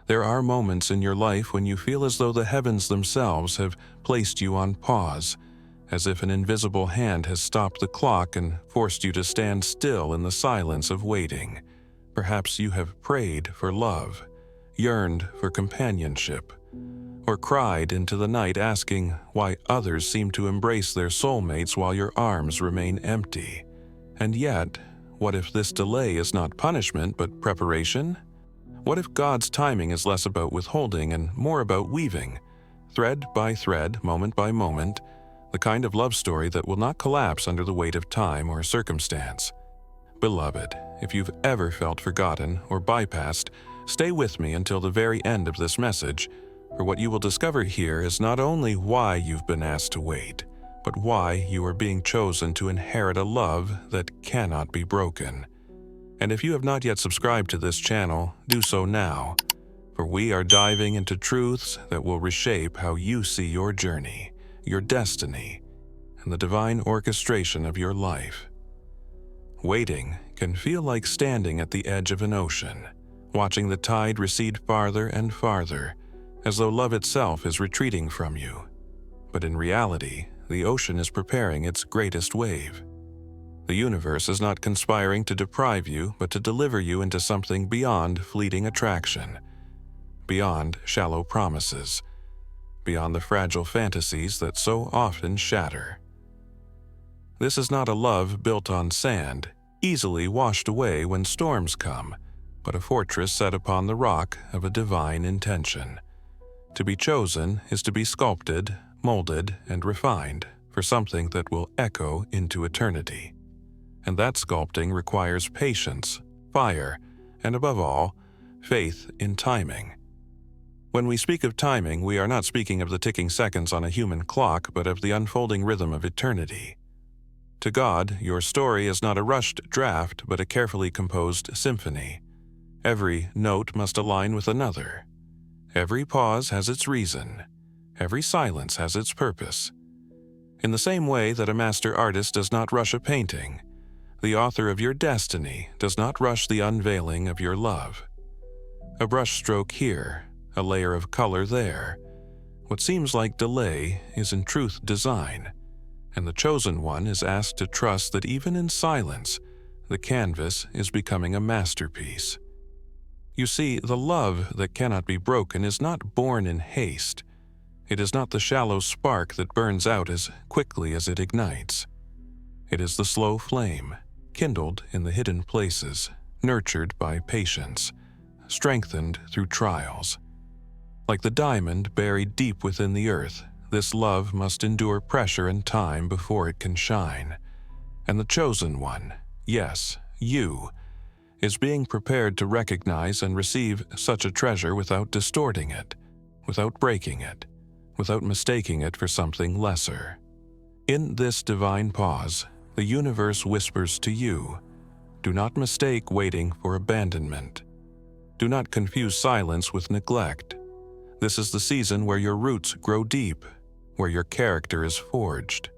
There are moments in your life when you feel as though the heavens themselves have placed you on pause, as if an invisible hand has stopped the clock and forced you to stand still in the silence of waiting. Perhaps you have prayed for love, yearned for companionship, or cried into the night asking why others seem to embrace their soulmates while your arms remain empty. And yet, what if this delay is not punishment but preparation? What if God's timing is less about withholding and more about weaving, thread by thread, moment by moment, the kind of love story that will not collapse under the weight of time or circumstance? Beloved, if you've ever felt forgotten or bypassed, stay with me until the very end of this message, for what you will discover here is not only why you've been asked to wait, but why you are being chosen to inherit a love that cannot be broken. And if you have not yet subscribed to this channel, do so now, for we are diving into truths that will reshape how you see your journey, your destiny, and the divine orchestration of your life. Waiting can feel like standing at the edge of an ocean, watching the tide recede farther and farther, as though love itself is retreating from you. But in reality, the ocean is preparing its greatest wave. The universe is not conspiring to deprive you, but to deliver you into something beyond fleeting attraction, beyond shallow promises, beyond the fragile fantasies that so often shatter. This is not a love built on sand, easily washed away when storms come, but a fortress set upon the rock of a divine intention. To be chosen is to be sculpted, molded, and refined for something that will echo into eternity. And that sculpting requires patience, fire, and above all, faith in timing. When we speak of timing, we are not speaking of the ticking seconds on a human clock, but of the unfolding rhythm of eternity. To God, your story is not a rushed draft, but a carefully composed symphony. Every note must align with another. Every pause has its reason. Every silence has its purpose. In the same way that a master artist does not rush a painting, the author of your destiny does not rush the unveiling of your love. A brushstroke here, a layer of color there. What seems like delay is in truth design, and the chosen one is asked to trust that even in silence, the canvas is becoming a masterpiece. You see, the love that cannot be broken is not born in haste. It is not the shallow spark that burns out as quickly as it ignites. It is the slow flame, kindled in the hidden places, nurtured by patience, strengthened through trials. Like the diamond buried deep within the earth, this love must endure pressure and time before it can shine. And the chosen one, yes, you, is being prepared to recognize and receive such a treasure without distorting it, without breaking it, without mistaking it for something lesser. In this divine pause, the universe whispers to you, do not mistake waiting for abandonment. Do not confuse silence with neglect. This is the season where your roots grow deep, where your character is forged,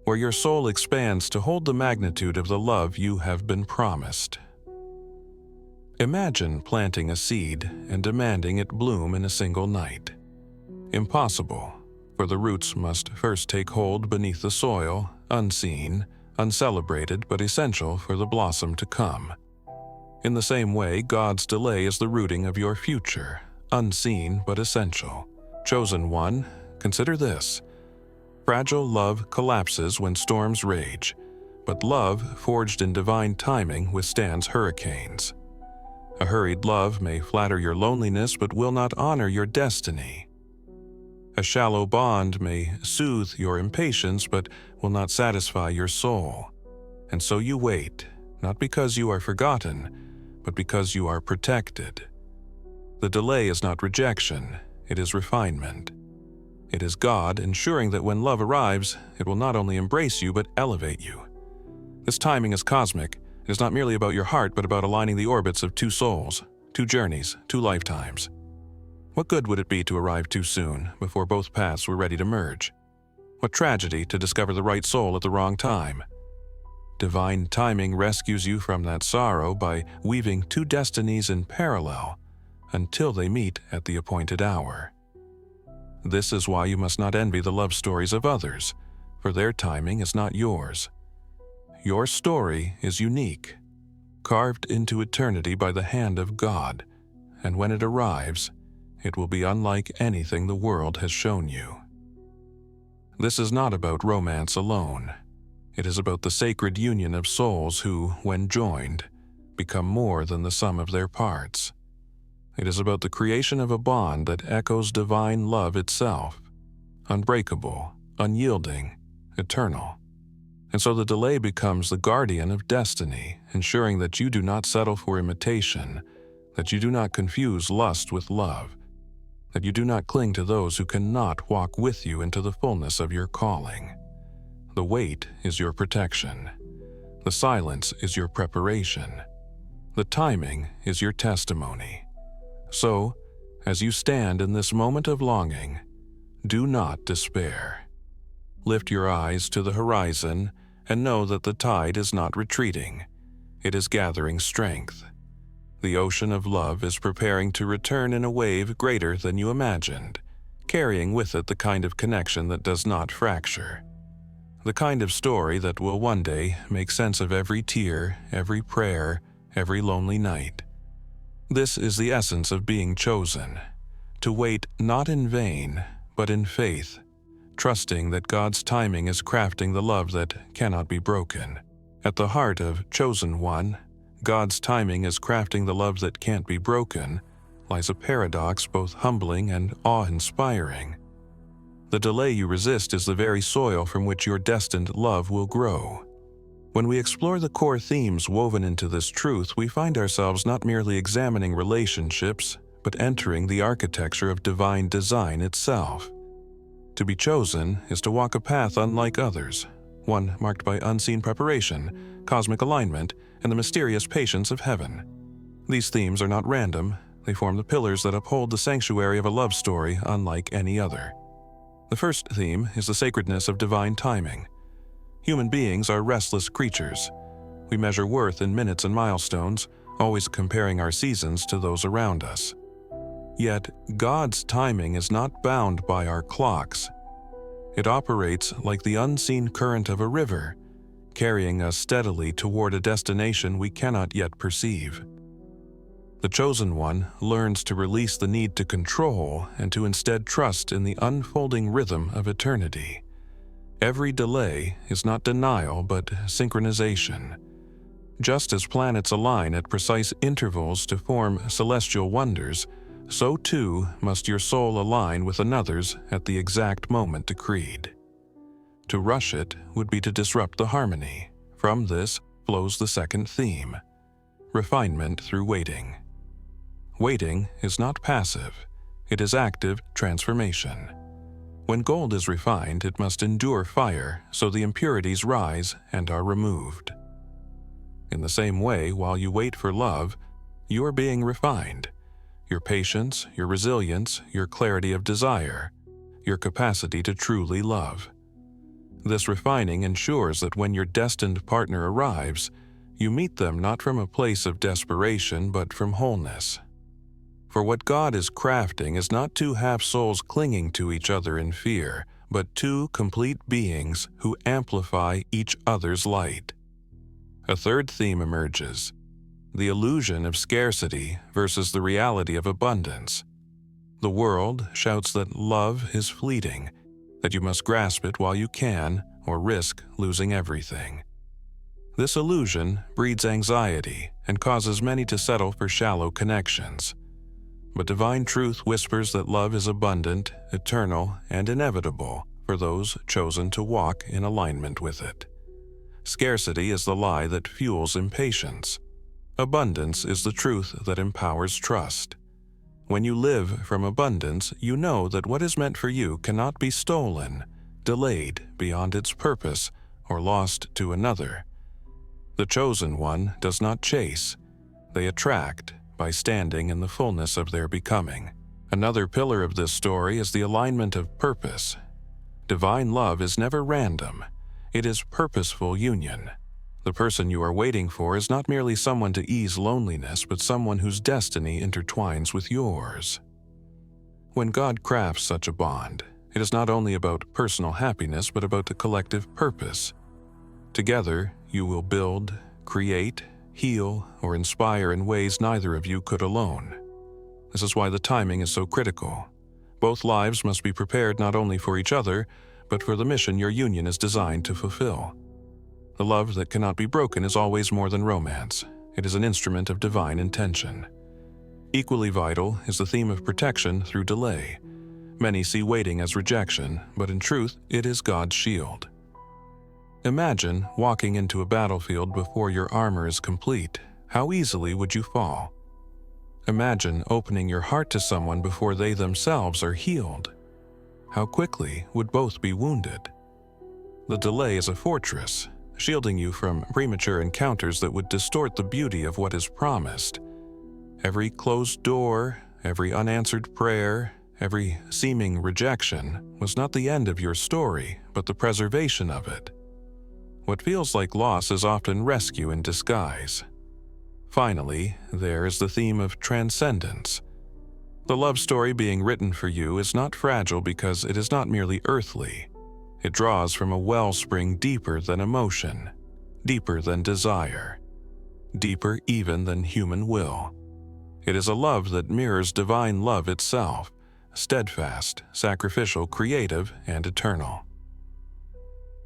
where your soul expands to hold the magnitude of the love you have been promised. Imagine planting a seed and demanding it bloom in a single night. Impossible, for the roots must first take hold beneath the soil, unseen, uncelebrated, but essential for the blossom to come. In the same way, God's delay is the rooting of your future, unseen but essential. Chosen one, consider this. Fragile love collapses when storms rage, but love forged in divine timing withstands hurricanes. A hurried love may flatter your loneliness but will not honor your destiny. A shallow bond may soothe your impatience but will not satisfy your soul. And so you wait, not because you are forgotten, but because you are protected. The delay is not rejection, it is refinement. It is God ensuring that when love arrives, it will not only embrace you but elevate you. This timing is cosmic. It is not merely about your heart, but about aligning the orbits of two souls, two journeys, two lifetimes. What good would it be to arrive too soon, before both paths were ready to merge? What tragedy to discover the right soul at the wrong time? Divine timing rescues you from that sorrow by weaving two destinies in parallel, until they meet at the appointed hour. This is why you must not envy the love stories of others, for their timing is not yours. Your story is unique, carved into eternity by the hand of God, and when it arrives, it will be unlike anything the world has shown you. This is not about romance alone. It is about the sacred union of souls who, when joined, become more than the sum of their parts. It is about the creation of a bond that echoes divine love itself, unbreakable, unyielding, eternal. And so the delay becomes the guardian of destiny, ensuring that you do not settle for imitation, that you do not confuse lust with love, that you do not cling to those who cannot walk with you into the fullness of your calling. The wait is your protection. The silence is your preparation. The timing is your testimony. So, as you stand in this moment of longing, do not despair. Lift your eyes to the horizon and know that the tide is not retreating. It is gathering strength. The ocean of love is preparing to return in a wave greater than you imagined, carrying with it the kind of connection that does not fracture. The kind of story that will one day make sense of every tear, every prayer, every lonely night. This is the essence of being chosen, to wait not in vain, but in faith, trusting that God's timing is crafting the love that cannot be broken. At the heart of Chosen One, God's timing is crafting the love that can't be broken, lies a paradox both humbling and awe-inspiring. The delay you resist is the very soil from which your destined love will grow. When we explore the core themes woven into this truth, we find ourselves not merely examining relationships, but entering the architecture of divine design itself. To be chosen is to walk a path unlike others, one marked by unseen preparation, cosmic alignment, and the mysterious patience of heaven. These themes are not random, they form the pillars that uphold the sanctuary of a love story unlike any other. The first theme is the sacredness of divine timing. Human beings are restless creatures. We measure worth in minutes and milestones, always comparing our seasons to those around us. Yet, God's timing is not bound by our clocks. It operates like the unseen current of a river, carrying us steadily toward a destination we cannot yet perceive. The Chosen One learns to release the need to control and to instead trust in the unfolding rhythm of eternity. Every delay is not denial but synchronization. Just as planets align at precise intervals to form celestial wonders, so too must your soul align with another's at the exact moment decreed. To rush it would be to disrupt the harmony. From this flows the second theme: refinement through waiting. Waiting is not passive, it is active transformation. When gold is refined, it must endure fire, so the impurities rise and are removed. In the same way, while you wait for love, you are being refined. Your patience, your resilience, your clarity of desire, your capacity to truly love. This refining ensures that when your destined partner arrives, you meet them not from a place of desperation but from wholeness. For what God is crafting is not two half-souls clinging to each other in fear, but two complete beings who amplify each other's light. A third theme emerges: the illusion of scarcity versus the reality of abundance. The world shouts that love is fleeting, that you must grasp it while you can or risk losing everything. This illusion breeds anxiety and causes many to settle for shallow connections. But divine truth whispers that love is abundant, eternal, and inevitable for those chosen to walk in alignment with it. Scarcity is the lie that fuels impatience. Abundance is the truth that empowers trust. When you live from abundance, you know that what is meant for you cannot be stolen, delayed beyond its purpose, or lost to another. The Chosen One does not chase. They attract by standing in the fullness of their becoming. Another pillar of this story is the alignment of purpose. Divine love is never random. It is purposeful union. The person you are waiting for is not merely someone to ease loneliness, but someone whose destiny intertwines with yours. When God crafts such a bond, it is not only about personal happiness, but about a collective purpose. Together, you will build, create, heal, or inspire in ways neither of you could alone. This is why the timing is so critical. Both lives must be prepared not only for each other, but for the mission your union is designed to fulfill. The love that cannot be broken is always more than romance. It is an instrument of divine intention. Equally vital is the theme of protection through delay. Many see waiting as rejection, but in truth, it is God's shield. Imagine walking into a battlefield before your armor is complete. How easily would you fall? Imagine opening your heart to someone before they themselves are healed. How quickly would both be wounded? The delay is a fortress, shielding you from premature encounters that would distort the beauty of what is promised. Every closed door, every unanswered prayer, every seeming rejection was not the end of your story, but the preservation of it. What feels like loss is often rescue in disguise. Finally, there is the theme of transcendence. The love story being written for you is not fragile because it is not merely earthly. It draws from a wellspring deeper than emotion, deeper than desire, deeper even than human will. It is a love that mirrors divine love itself, steadfast, sacrificial, creative, and eternal.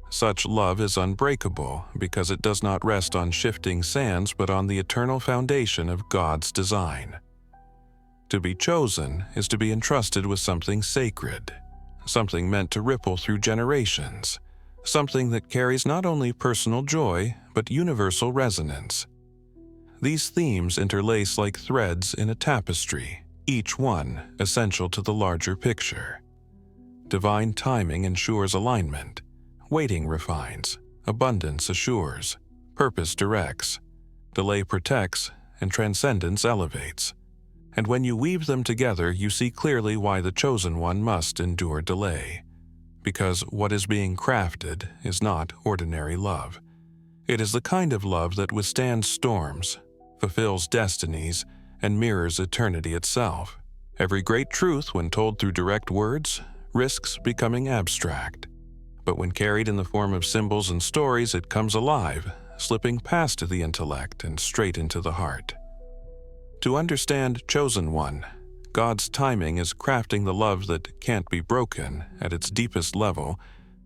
Such love is unbreakable because it does not rest on shifting sands but on the eternal foundation of God's design. To be chosen is to be entrusted with something sacred, something meant to ripple through generations, something that carries not only personal joy but universal resonance. These themes interlace like threads in a tapestry, each one essential to the larger picture. Divine timing ensures alignment. Waiting refines, abundance assures, purpose directs, delay protects, and transcendence elevates. And when you weave them together, you see clearly why the chosen one must endure delay. Because what is being crafted is not ordinary love. It is the kind of love that withstands storms, fulfills destinies, and mirrors eternity itself. Every great truth, when told through direct words, risks becoming abstract. But when carried in the form of symbols and stories, it comes alive, slipping past the intellect and straight into the heart. To understand Chosen One, God's timing is crafting the love that can't be broken at its deepest level.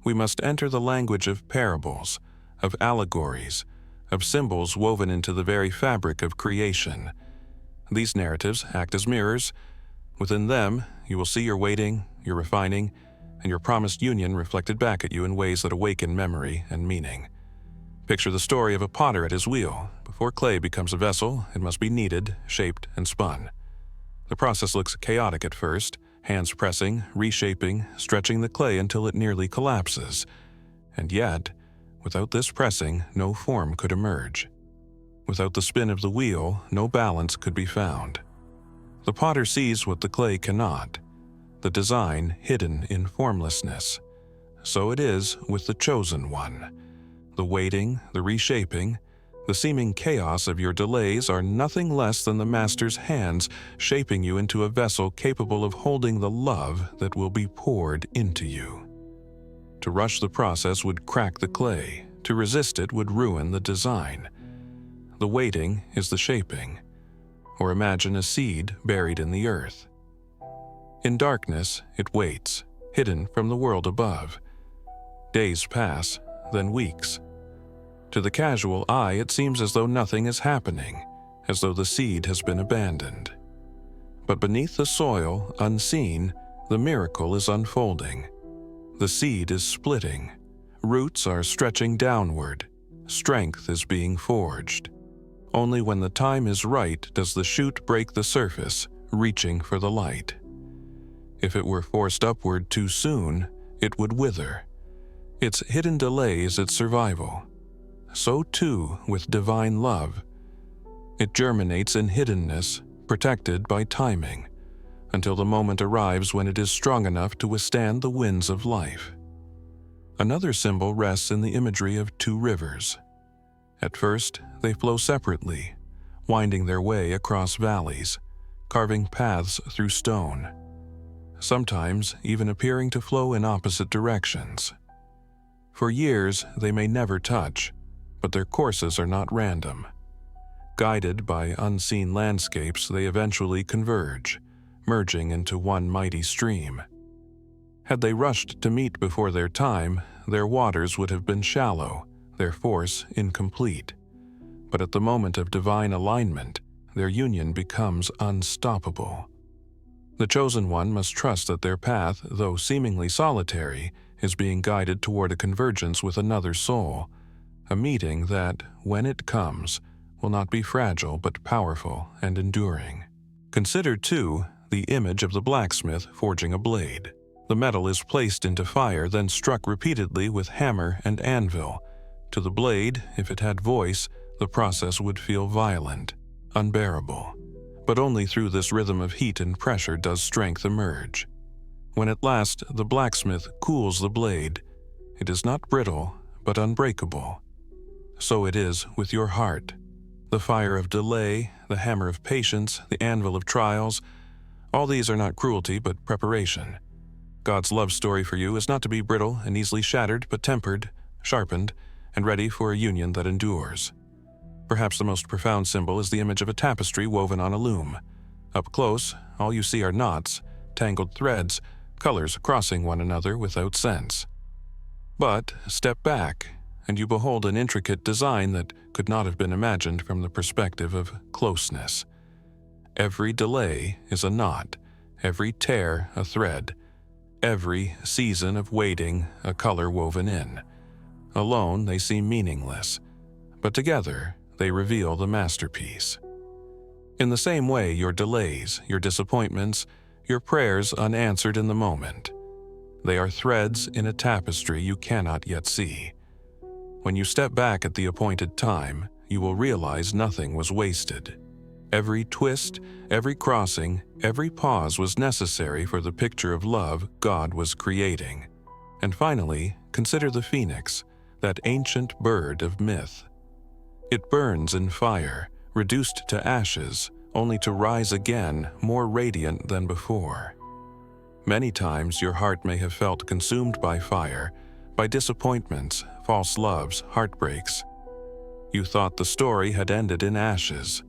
We must enter the language of parables, of allegories, of symbols woven into the very fabric of creation. These narratives act as mirrors. Within them, you will see your waiting, your refining, and your promised union reflected back at you in ways that awaken memory and meaning. Picture the story of a potter at his wheel. Before clay becomes a vessel, it must be kneaded, shaped, and spun. The process looks chaotic at first, hands pressing, reshaping, stretching the clay until it nearly collapses. And yet, without this pressing, no form could emerge. Without the spin of the wheel, no balance could be found. The potter sees what the clay cannot, the design hidden in formlessness. So it is with the Chosen One. The waiting, the reshaping, the seeming chaos of your delays are nothing less than the Master's hands shaping you into a vessel capable of holding the love that will be poured into you. To rush the process would crack the clay. To resist it would ruin the design. The waiting is the shaping. Or imagine a seed buried in the earth. In darkness, it waits, hidden from the world above. Days pass, then weeks. To the casual eye, it seems as though nothing is happening, as though the seed has been abandoned. But beneath the soil, unseen, the miracle is unfolding. The seed is splitting. Roots are stretching downward. Strength is being forged. Only when the time is right does the shoot break the surface, reaching for the light. If it were forced upward too soon, it would wither. Its hidden delay is its survival. So too with divine love. It germinates in hiddenness, protected by timing, until the moment arrives when it is strong enough to withstand the winds of life. Another symbol rests in the imagery of two rivers. At first, they flow separately, winding their way across valleys, carving paths through stone, sometimes even appearing to flow in opposite directions. For years, they may never touch, but their courses are not random. Guided by unseen landscapes, they eventually converge, merging into one mighty stream. Had they rushed to meet before their time, their waters would have been shallow, their force incomplete. But at the moment of divine alignment, their union becomes unstoppable. The chosen one must trust that their path, though seemingly solitary, is being guided toward a convergence with another soul, a meeting that, when it comes, will not be fragile but powerful and enduring. Consider, too, the image of the blacksmith forging a blade. The metal is placed into fire, then struck repeatedly with hammer and anvil. To the blade, if it had voice, the process would feel violent, unbearable. But only through this rhythm of heat and pressure does strength emerge. When at last the blacksmith cools the blade, it is not brittle, but unbreakable. So it is with your heart. The fire of delay, the hammer of patience, the anvil of trials, all these are not cruelty but preparation. God's love story for you is not to be brittle and easily shattered, but tempered, sharpened, and ready for a union that endures. Perhaps the most profound symbol is the image of a tapestry woven on a loom. Up close, all you see are knots, tangled threads, colors crossing one another without sense. But step back, and you behold an intricate design that could not have been imagined from the perspective of closeness. Every delay is a knot, every tear a thread, every season of waiting a color woven in. Alone they seem meaningless, but together they reveal the masterpiece. In the same way, your delays, your disappointments, your prayers unanswered in the moment, they are threads in a tapestry you cannot yet see. When you step back at the appointed time, you will realize nothing was wasted. Every twist, every crossing, every pause was necessary for the picture of love God was creating. And finally, consider the phoenix, that ancient bird of myth. It burns in fire, reduced to ashes, only to rise again more radiant than before. Many times your heart may have felt consumed by fire, by disappointments, false loves, heartbreaks. You thought the story had ended in ashes,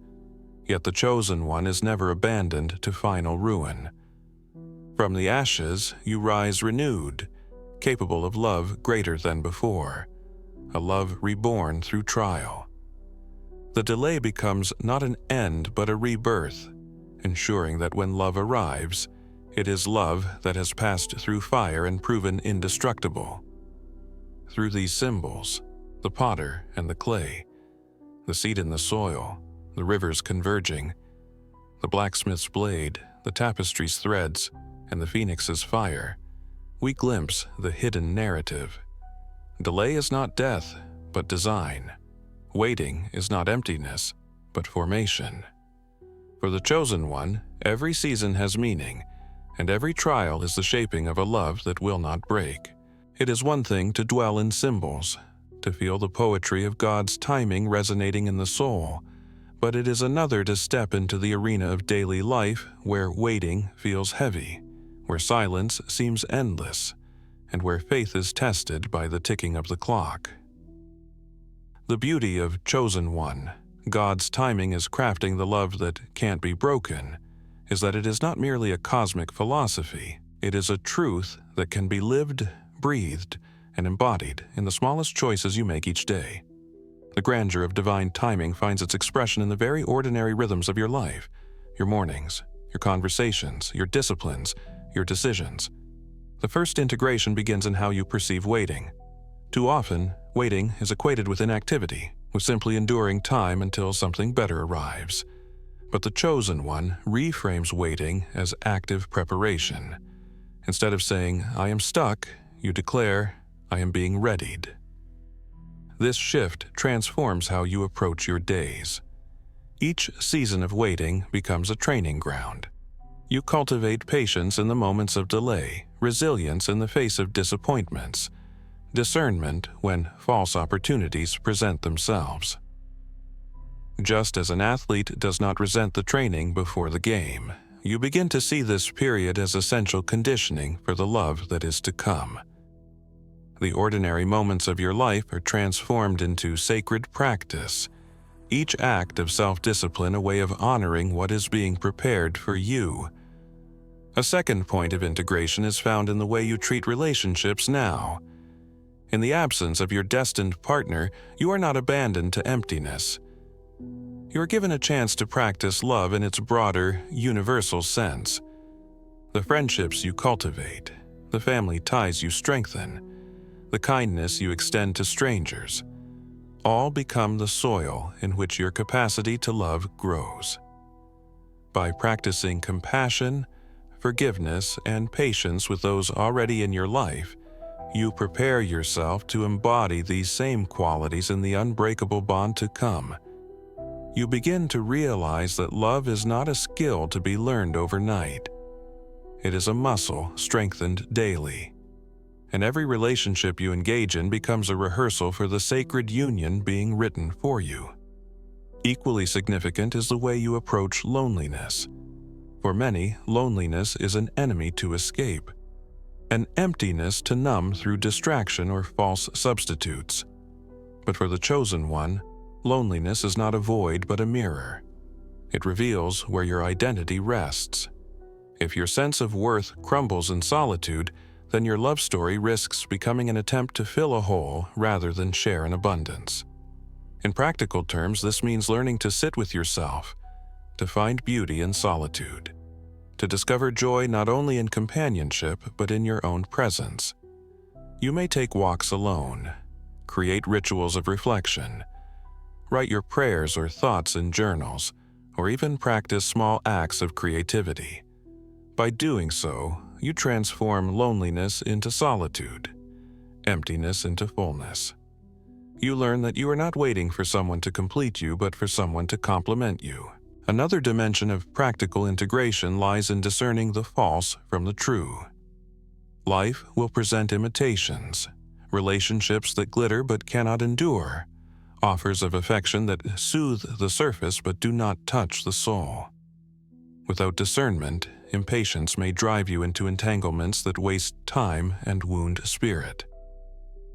yet the chosen one is never abandoned to final ruin. From the ashes you rise renewed, capable of love greater than before, a love reborn through trial. The delay becomes not an end but a rebirth, ensuring that when love arrives, it is love that has passed through fire and proven indestructible. Through these symbols, the potter and the clay, the seed in the soil, the rivers converging, the blacksmith's blade, the tapestry's threads, and the phoenix's fire, we glimpse the hidden narrative. Delay is not death, but design. Waiting is not emptiness, but formation. For the chosen one, every season has meaning, and every trial is the shaping of a love that will not break. It is one thing to dwell in symbols, to feel the poetry of God's timing resonating in the soul, but it is another to step into the arena of daily life where waiting feels heavy, where silence seems endless, and where faith is tested by the ticking of the clock. The beauty of Chosen One, God's timing is crafting the love that can't be broken, is that it is not merely a cosmic philosophy, it is a truth that can be lived, breathed, and embodied in the smallest choices you make each day. The grandeur of divine timing finds its expression in the very ordinary rhythms of your life, your mornings, your conversations, your disciplines, your decisions. The first integration begins in how you perceive waiting. Too often, waiting is equated with inactivity, with simply enduring time until something better arrives. But the Chosen One reframes waiting as active preparation. Instead of saying, "I am stuck," you declare, "I am being readied." This shift transforms how you approach your days. Each season of waiting becomes a training ground. You cultivate patience in the moments of delay, resilience in the face of disappointments, discernment when false opportunities present themselves. Just as an athlete does not resent the training before the game, you begin to see this period as essential conditioning for the love that is to come. The ordinary moments of your life are transformed into sacred practice, each act of self-discipline a way of honoring what is being prepared for you. A second point of integration is found in the way you treat relationships now. In the absence of your destined partner, you are not abandoned to emptiness. You are given a chance to practice love in its broader, universal sense. The friendships you cultivate, the family ties you strengthen, the kindness you extend to strangers, all become the soil in which your capacity to love grows. By practicing compassion, forgiveness, and patience with those already in your life, you prepare yourself to embody these same qualities in the unbreakable bond to come. You begin to realize that love is not a skill to be learned overnight. It is a muscle strengthened daily. And every relationship you engage in becomes a rehearsal for the sacred union being written for you. Equally significant is the way you approach loneliness. For many, loneliness is an enemy to escape, an emptiness to numb through distraction or false substitutes. But for the chosen one, loneliness is not a void but a mirror. It reveals where your identity rests. If your sense of worth crumbles in solitude, then your love story risks becoming an attempt to fill a hole rather than share an abundance. In practical terms, this means learning to sit with yourself, to find beauty in solitude, to discover joy not only in companionship but in your own presence. You may take walks alone, create rituals of reflection, write your prayers or thoughts in journals, or even practice small acts of creativity. By doing so, you transform loneliness into solitude, emptiness into fullness. You learn that you are not waiting for someone to complete you, but for someone to complement you. Another dimension of practical integration lies in discerning the false from the true. Life will present imitations, relationships that glitter but cannot endure, offers of affection that soothe the surface but do not touch the soul. Without discernment, impatience may drive you into entanglements that waste time and wound spirit.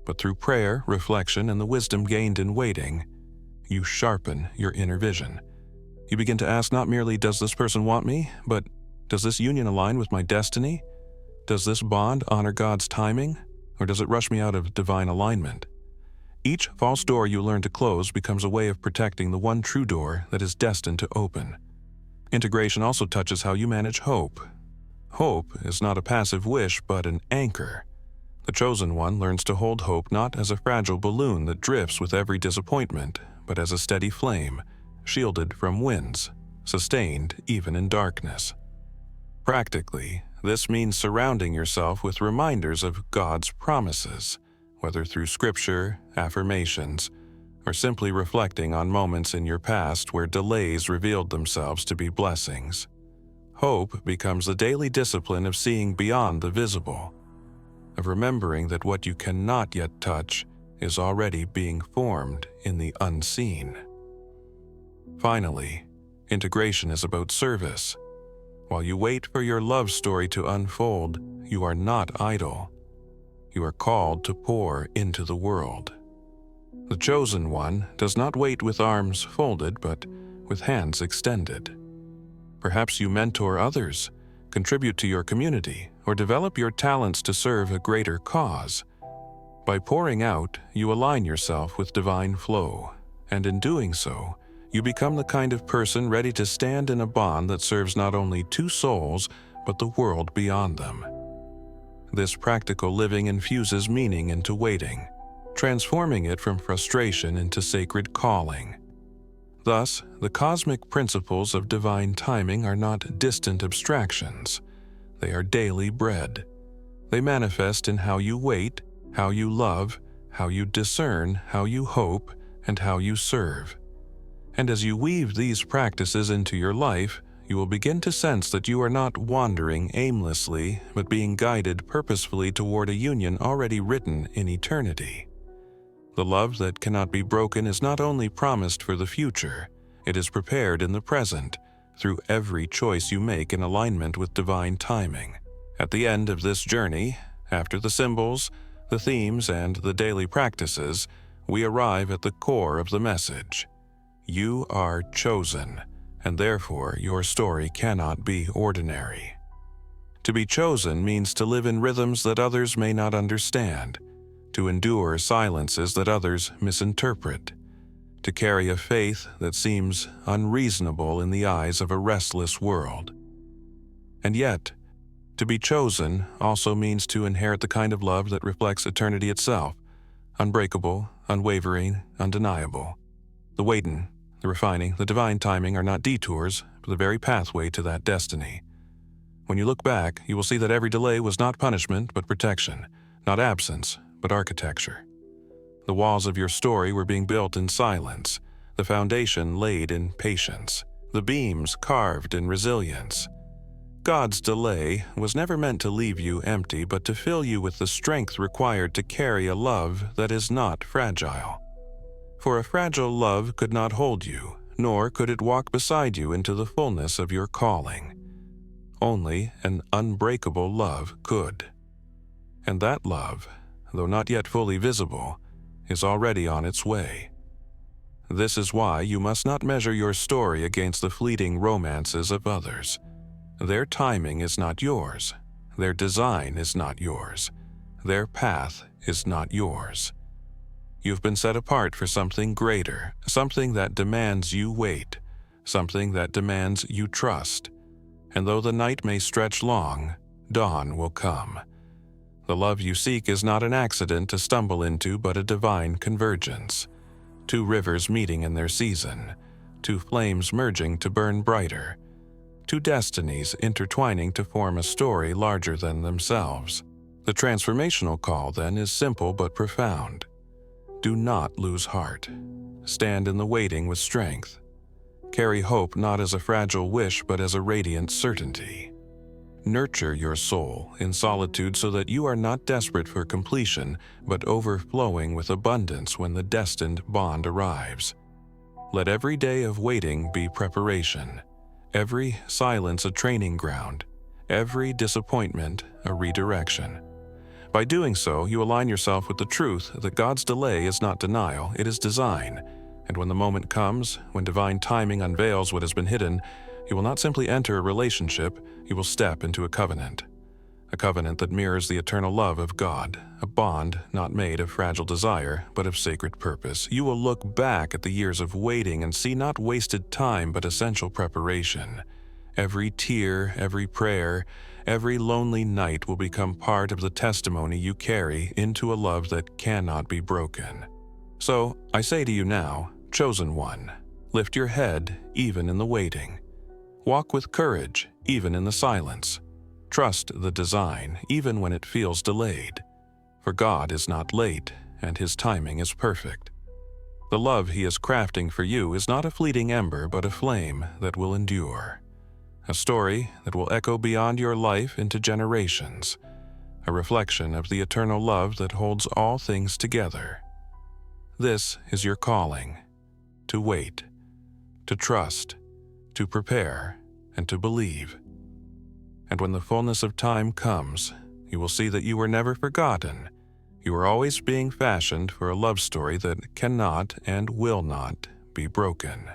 But through prayer, reflection, and the wisdom gained in waiting, you sharpen your inner vision. You begin to ask not merely, does this person want me, but does this union align with my destiny? Does this bond honor God's timing, or does it rush me out of divine alignment? Each false door you learn to close becomes a way of protecting the one true door that is destined to open. Integration also touches how you manage hope. Hope is not a passive wish, but an anchor. The chosen one learns to hold hope not as a fragile balloon that drifts with every disappointment, but as a steady flame, shielded from winds, sustained even in darkness. Practically, this means surrounding yourself with reminders of God's promises, whether through scripture, affirmations, or simply reflecting on moments in your past where delays revealed themselves to be blessings. Hope becomes the daily discipline of seeing beyond the visible, of remembering that what you cannot yet touch is already being formed in the unseen. Finally, integration is about service. While you wait for your love story to unfold, you are not idle. You are called to pour into the world. The chosen one does not wait with arms folded, but with hands extended. Perhaps you mentor others, contribute to your community, or develop your talents to serve a greater cause. By pouring out, you align yourself with divine flow, and in doing so, you become the kind of person ready to stand in a bond that serves not only two souls, but the world beyond them. This practical living infuses meaning into waiting, transforming it from frustration into sacred calling. Thus, the cosmic principles of divine timing are not distant abstractions. They are daily bread. They manifest in how you wait, how you love, how you discern, how you hope, and how you serve. And as you weave these practices into your life, you will begin to sense that you are not wandering aimlessly, but being guided purposefully toward a union already written in eternity. The love that cannot be broken is not only promised for the future, It is prepared in the present, through every choice you make in alignment with divine timing. At the end of this journey, after the symbols, the themes, and the daily practices, we arrive at the core of the message. You are chosen, and therefore your story cannot be ordinary. To be chosen means to live in rhythms that others may not understand, to endure silences that others misinterpret, to carry a faith that seems unreasonable in the eyes of a restless world. And yet, to be chosen also means to inherit the kind of love that reflects eternity itself, unbreakable, unwavering, undeniable. The waiting, the refining, the divine timing are not detours, but the very pathway to that destiny. When you look back, you will see that every delay was not punishment but protection, not absence but architecture. The walls of your story were being built in silence, the foundation laid in patience, the beams carved in resilience. God's delay was never meant to leave you empty, but to fill you with the strength required to carry a love that is not fragile. For a fragile love could not hold you, nor could it walk beside you into the fullness of your calling. Only an unbreakable love could. And that love, though not yet fully visible, is already on its way. This is why you must not measure your story against the fleeting romances of others. Their timing is not yours. Their design is not yours. Their path is not yours. You've been set apart for something greater, something that demands you wait, something that demands you trust. And though the night may stretch long, dawn will come. The love you seek is not an accident to stumble into, but a divine convergence. Two rivers meeting in their season, two flames merging to burn brighter, two destinies intertwining to form a story larger than themselves. The transformational call, then, is simple but profound. Do not lose heart. Stand in the waiting with strength. Carry hope not as a fragile wish but as a radiant certainty. Nurture your soul in solitude so that you are not desperate for completion, but overflowing with abundance when the destined bond arrives. Let every day of waiting be preparation, every silence a training ground, every disappointment a redirection. By doing so, you align yourself with the truth that God's delay is not denial, it is design. And when the moment comes, when divine timing unveils what has been hidden, you will not simply enter a relationship, you will step into a covenant that mirrors the eternal love of God, a bond not made of fragile desire, but of sacred purpose. You will look back at the years of waiting and see not wasted time, but essential preparation. Every tear, every prayer, every lonely night will become part of the testimony you carry into a love that cannot be broken. So, I say to you now, chosen one, lift your head even in the waiting. Walk with courage, even in the silence. Trust the design, even when it feels delayed. For God is not late, and His timing is perfect. The love He is crafting for you is not a fleeting ember, but a flame that will endure. A story that will echo beyond your life into generations. A reflection of the eternal love that holds all things together. This is your calling. To wait, to trust, to prepare, and to believe. And when the fullness of time comes, you will see that you were never forgotten. You are always being fashioned for a love story that cannot and will not be broken.